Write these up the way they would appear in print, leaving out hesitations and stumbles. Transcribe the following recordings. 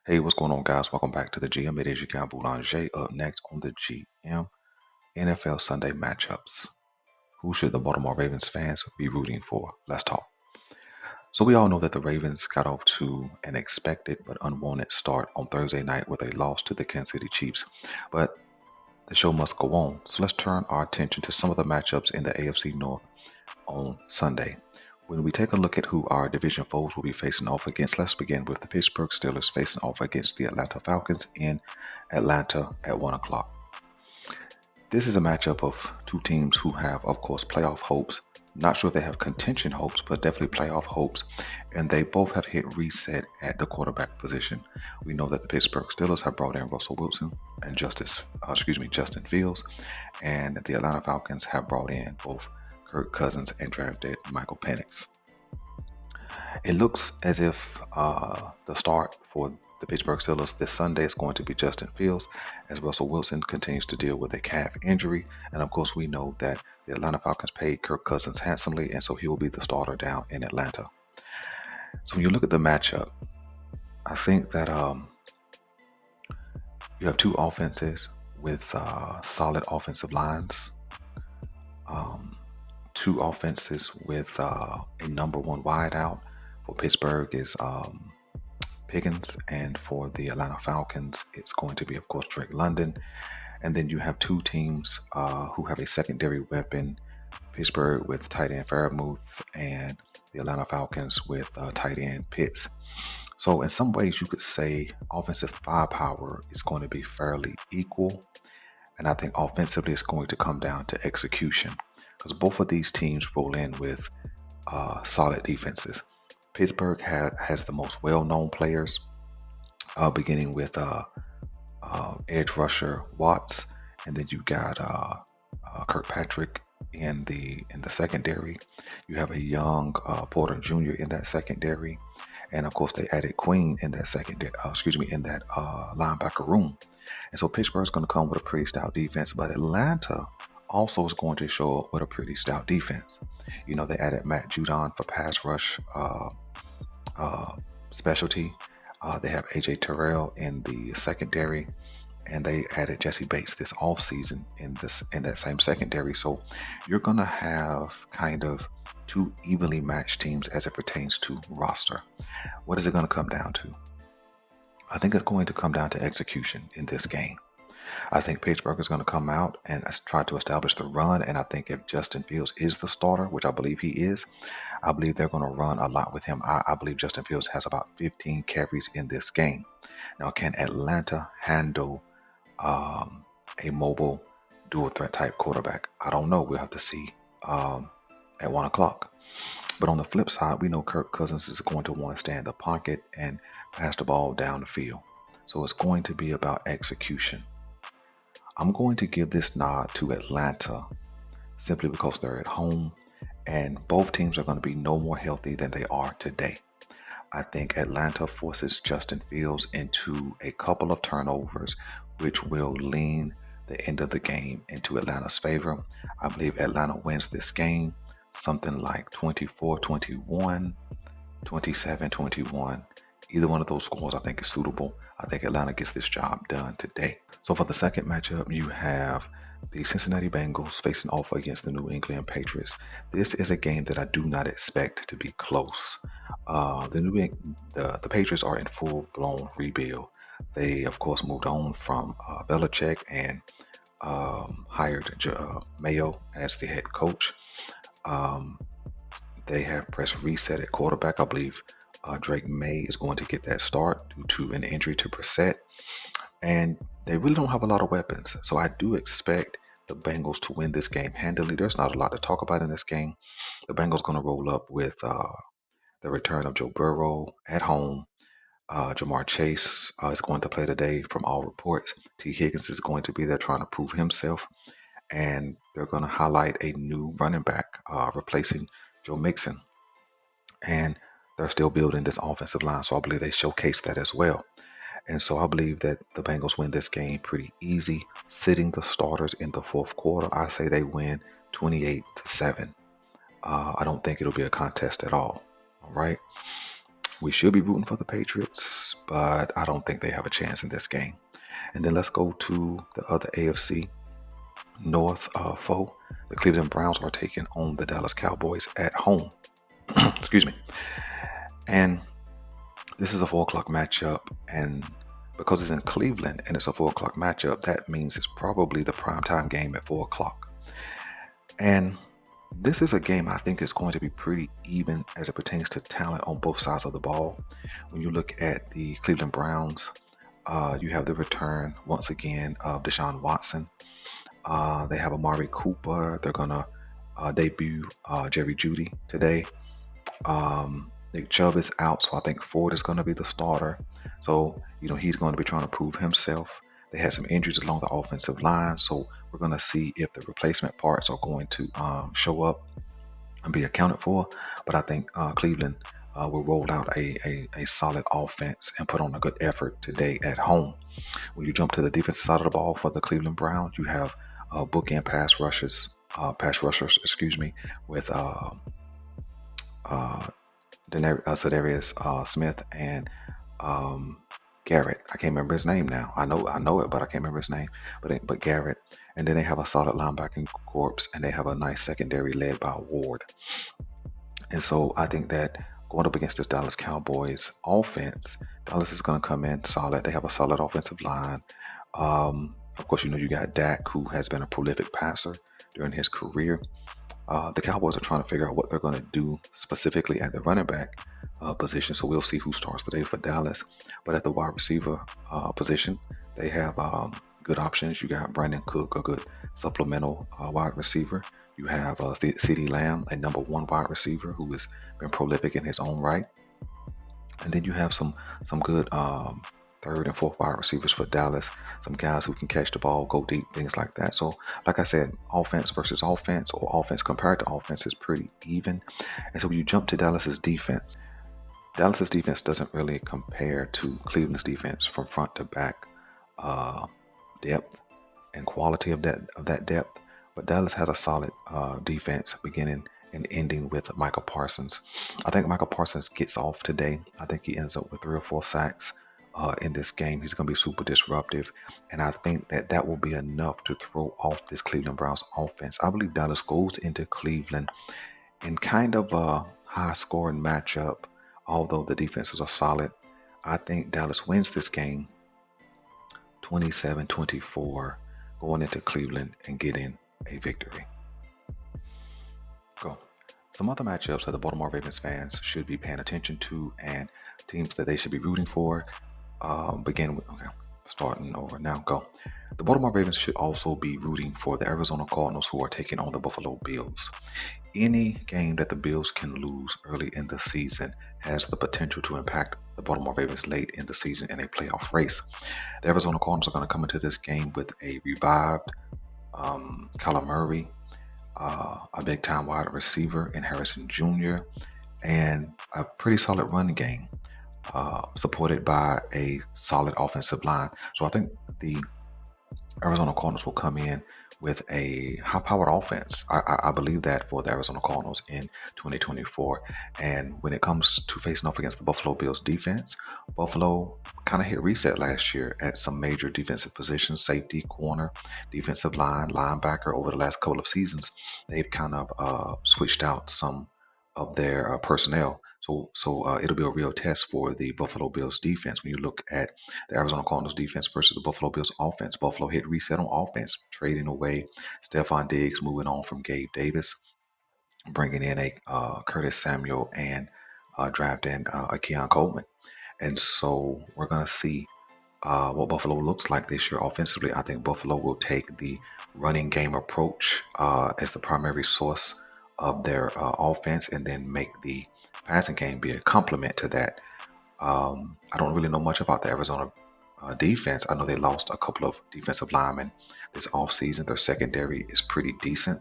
Hey, what's going on, guys? Welcome back to the GM. It is your guy Boulanger. Up next on the GM NFL Sunday matchups. Who should the Baltimore Ravens fans be rooting for? Let's talk. So we all know that the Ravens got off to an expected but unwanted start on Thursday night with a loss to the Kansas City Chiefs. But the show must go on. So let's turn our attention to some of the matchups in the AFC North on Sunday. When we take a look at who our division foes will be facing off against, let's begin with the Pittsburgh Steelers facing off against the Atlanta Falcons in Atlanta at 1 o'clock. This is a matchup of two teams who have, of course, playoff hopes. Not sure if they have contention hopes, but definitely playoff hopes. And they both have hit reset at the quarterback position. We know that the Pittsburgh Steelers have brought in Russell Wilson and Justin Fields, and the Atlanta Falcons have brought in both Kirk Cousins and drafted Michael Penix. It looks as if the start for the Pittsburgh Steelers this Sunday is going to be Justin Fields, as Russell Wilson continues to deal with a calf injury. And of course, we know that the Atlanta Falcons paid Kirk Cousins handsomely, and so he will be the starter down in Atlanta. So when you look at the matchup, I think that you have two offenses with solid offensive lines, two offenses with a number one wideout. For Pittsburgh is Pickens, and for the Atlanta Falcons, it's going to be, of course, Drake London. And then you have two teams who have a secondary weapon, Pittsburgh with tight end Fairmouth and the Atlanta Falcons with tight end Pitts. So in some ways, you could say offensive firepower is going to be fairly equal. And I think offensively, it's going to come down to execution because both of these teams roll in with solid defenses. Pittsburgh has the most well-known players, beginning with edge rusher Watts, and then you got Kirkpatrick in the secondary. You have a young Porter Jr. in that secondary, and of course they added Queen in that linebacker room. And so Pittsburgh's going to come with a pretty stout defense, but Atlanta also is going to show up with a pretty stout defense. You know, they added Matt Judon for pass rush specialty. They have AJ Terrell in the secondary, and they added Jesse Bates this offseason in that same secondary. So you're gonna have kind of two evenly matched teams as it pertains to roster. What is it gonna come down to? I think it's going to come down to execution in this game. I think Pittsburgh is going to come out and try to establish the run. And I think if Justin Fields is the starter, which I believe he is, I believe they're going to run a lot with him. I believe Justin Fields has about 15 carries in this game. Now, can Atlanta handle a mobile dual threat type quarterback? I don't know. We'll have to see at 1 o'clock. But on the flip side, we know Kirk Cousins is going to want to stay in the pocket and pass the ball down the field. So it's going to be about execution. I'm going to give this nod to Atlanta simply because they're at home and both teams are going to be no more healthy than they are today. I think Atlanta forces Justin Fields into a couple of turnovers, which will lean the end of the game into Atlanta's favor. I believe Atlanta wins this game something like 24-21, 27-21. Either one of those scores I think is suitable. I think Atlanta gets this job done today. So for the second matchup, you have the Cincinnati Bengals facing off against the New England Patriots. This is a game that I do not expect to be close. The Patriots are in full-blown rebuild. They, of course, moved on from Belichick and hired Mayo as the head coach. They have pressed reset at quarterback. I believe Drake May is going to get that start due to an injury to Brissett. And they really don't have a lot of weapons. So I do expect the Bengals to win this game handily. There's not a lot to talk about in this game. The Bengals going to roll up with the return of Joe Burrow at home. Jamar Chase is going to play today from all reports. T. Higgins is going to be there trying to prove himself. And they're going to highlight a new running back replacing Joe Mixon. And they're still building this offensive line. So I believe they showcase that as well. And so I believe that the Bengals win this game pretty easy, sitting the starters in the fourth quarter. I say they win 28-7. I don't think it'll be a contest at all. All right. We should be rooting for the Patriots, but I don't think they have a chance in this game. And then let's go to the other AFC North foe. The Cleveland Browns are taking on the Dallas Cowboys at home. Excuse me. And this is a 4 o'clock matchup, and because it's in Cleveland and it's a 4 o'clock matchup, that means it's probably the primetime game at 4 o'clock. And this is a game I think is going to be pretty even as it pertains to talent on both sides of the ball. When you look at the Cleveland Browns, you have the return once again of Deshaun Watson. They have Amari Cooper. They're gonna debut Jerry Jeudy today. Nick Chubb is out, so I think Ford is going to be the starter. So, he's going to be trying to prove himself. They had some injuries along the offensive line, so we're going to see if the replacement parts are going to show up and be accounted for. But I think Cleveland will roll out a solid offense and put on a good effort today at home. When you jump to the defensive side of the ball for the Cleveland Browns, you have bookend pass rushers, with Za'Darius Smith and Garrett. I can't remember his name now. I know it, but I can't remember his name. But Garrett, and then they have a solid linebacking corps, and they have a nice secondary led by Ward. And so I think that going up against this Dallas Cowboys offense, Dallas is going to come in solid. They have a solid offensive line. Of course, you got Dak, who has been a prolific passer during his career. The Cowboys are trying to figure out what they're going to do specifically at the running back position. So we'll see who starts today for Dallas. But at the wide receiver position, they have good options. You got Brandon Cook, a good supplemental wide receiver. You have CeeDee Lamb, a number 1 wide receiver who has been prolific in his own right. And then you have some good third and fourth wide receivers for Dallas, some guys who can catch the ball, go deep, things like that. So, like I said, offense versus offense, or offense compared to offense, is pretty even. And so when you jump to Dallas's defense doesn't really compare to Cleveland's defense from front to back depth and quality of that depth. But Dallas has a solid defense beginning and ending with Micah Parsons. I think Micah Parsons gets off today. I think he ends up with 3 or 4 sacks in this game. He's going to be super disruptive, and I think that will be enough to throw off this Cleveland Browns offense. I believe Dallas goes into Cleveland in kind of a high-scoring matchup, although the defenses are solid. I think Dallas wins this game 27-24, going into Cleveland and getting a victory. Go. Some other matchups that the Baltimore Ravens fans should be paying attention to, and teams that they should be rooting for. Starting over now. Go. The Baltimore Ravens should also be rooting for the Arizona Cardinals, who are taking on the Buffalo Bills. Any game that the Bills can lose early in the season has the potential to impact the Baltimore Ravens late in the season in a playoff race. The Arizona Cardinals are going to come into this game with a revived Kyler Murray, a big-time wide receiver in Harrison Jr., and a pretty solid run game, supported by a solid offensive line. So I think the Arizona Cardinals will come in with a high-powered offense. I believe that for the Arizona Cardinals in 2024. And when it comes to facing off against the Buffalo Bills defense, Buffalo kind of hit reset last year at some major defensive positions: safety, corner, defensive line, linebacker. Over the last couple of seasons, they've kind of switched out some of their personnel. So it'll be a real test for the Buffalo Bills defense. When you look at the Arizona Cardinals defense versus the Buffalo Bills offense, Buffalo hit reset on offense, trading away Stephon Diggs, moving on from Gabe Davis, bringing in a Curtis Samuel, and drafting a Keon Coleman. And so we're going to see what Buffalo looks like this year offensively. I think Buffalo will take the running game approach as the primary source of their offense, and then make the passing game be a complement to that. I don't really know much about the Arizona defense. I know they lost a couple of defensive linemen this offseason. Their secondary is pretty decent.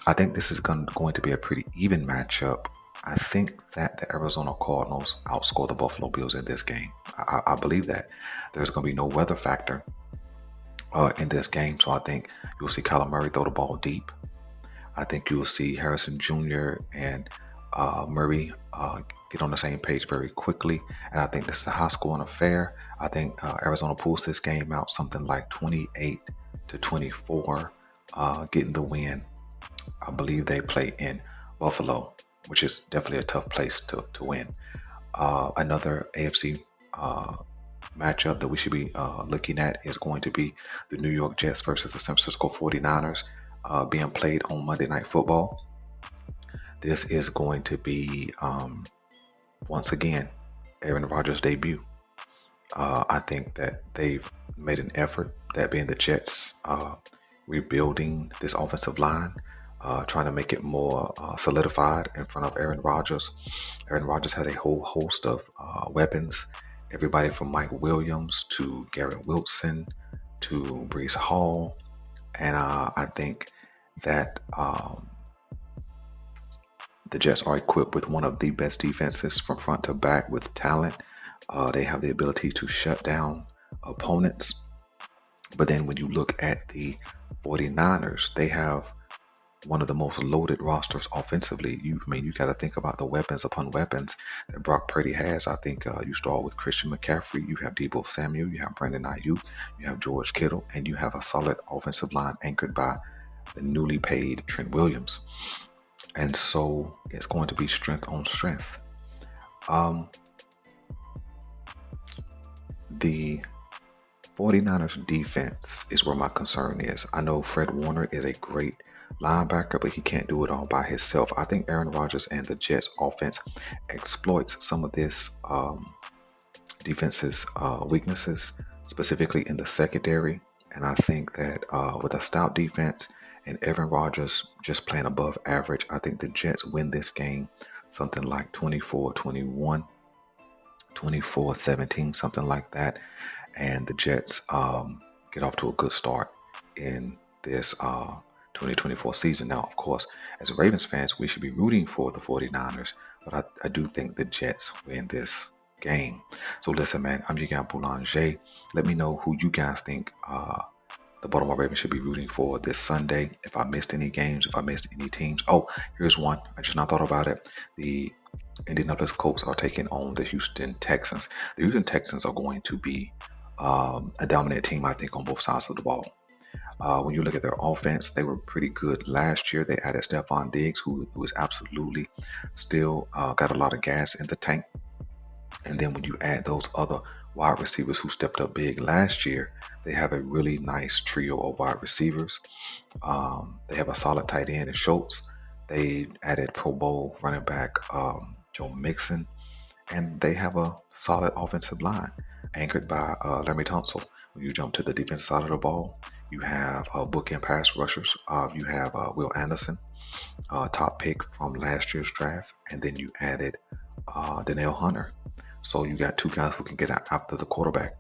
I think this is going to be a pretty even matchup. I think that the Arizona Cardinals outscore the Buffalo Bills in this game. I believe that. There's going to be no weather factor in this game, so I think you'll see Kyler Murray throw the ball deep. I think you'll see Harrison Jr. and Murray get on the same page very quickly. And I think this is a high scoring affair. I think Arizona pulls this game out something like 28-24, getting the win. I believe they play in Buffalo, which is definitely a tough place to win. Another AFC matchup that we should be looking at is going to be the New York Jets versus the San Francisco 49ers, being played on Monday Night Football. This is going to be, once again, Aaron Rodgers' debut. I think that they've made an effort, that being the Jets, rebuilding this offensive line, trying to make it more solidified in front of Aaron Rodgers. Aaron Rodgers has a whole host of weapons, everybody from Mike Williams to Garrett Wilson to Breece Hall. And I think that the Jets are equipped with one of the best defenses from front to back with talent. They have the ability to shut down opponents. But then when you look at the 49ers, they have one of the most loaded rosters offensively. You got to think about the weapons upon weapons that Brock Purdy has. I think you start with Christian McCaffrey, you have Deebo Samuel, you have Brandon Ayuk, you have George Kittle, and you have a solid offensive line anchored by the newly paid Trent Williams. And so it's going to be strength on strength. The 49ers defense is where my concern is. I know Fred Warner is a great linebacker, but he can't do it all by himself. I think Aaron Rodgers and the Jets offense exploits some of this defense's weaknesses, specifically in the secondary. And I think that with a stout defense and Aaron Rodgers just playing above average, I think the Jets win this game something like 24-21, 24-17, something like that. And the Jets get off to a good start in this 2024 season. Now, of course, as Ravens fans, we should be rooting for the 49ers, but I do think the Jets win this game. So listen, man, I'm your guy Boulanger. Let me know who you guys think the Baltimore Ravens should be rooting for this Sunday. If I missed any games, if I missed any teams. Oh, here's one. I just not thought about it. The Indianapolis Colts are taking on the Houston Texans. The Houston Texans are going to be a dominant team, I think, on both sides of the ball. When you look at their offense, they were pretty good last year. They added Stephon Diggs, who is absolutely still got a lot of gas in the tank. And then when you add those other wide receivers who stepped up big last year, they have a really nice trio of wide receivers. They have a solid tight end in Schultz. They added Pro Bowl running back Joe Mixon, and they have a solid offensive line anchored by Laremy Tunsil. When you jump to the defensive side of the ball, you have bookend pass rushers. You have Will Anderson, top pick from last year's draft, and then you added Danielle Hunter. So you got two guys who can get after the quarterback.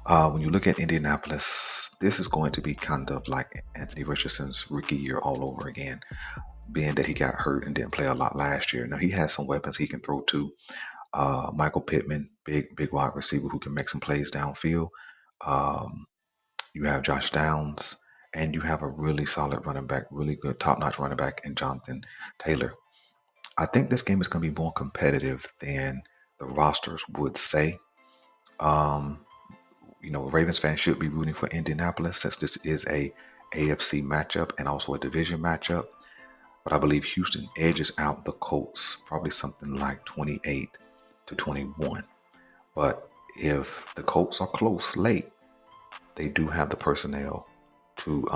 When you look at Indianapolis, this is going to be kind of like Anthony Richardson's rookie year all over again, being that he got hurt and didn't play a lot last year. Now he has some weapons he can throw to. Michael Pittman, big wide receiver who can make some plays downfield. You have Josh Downs, and you have a really solid running back, really good top-notch running back in Jonathan Taylor. I think this game is going to be more competitive than the rosters would say. Ravens fans should be rooting for Indianapolis since this is a AFC matchup and also a division matchup. But I believe Houston edges out the Colts, probably something like 28-21. But if the Colts are close late, they do have the personnel to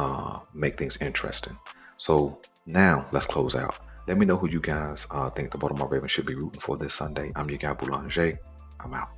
make things interesting. So now let's close out. Let me know who you guys think the Baltimore Ravens should be rooting for this Sunday. I'm your guy Boulanger. I'm out.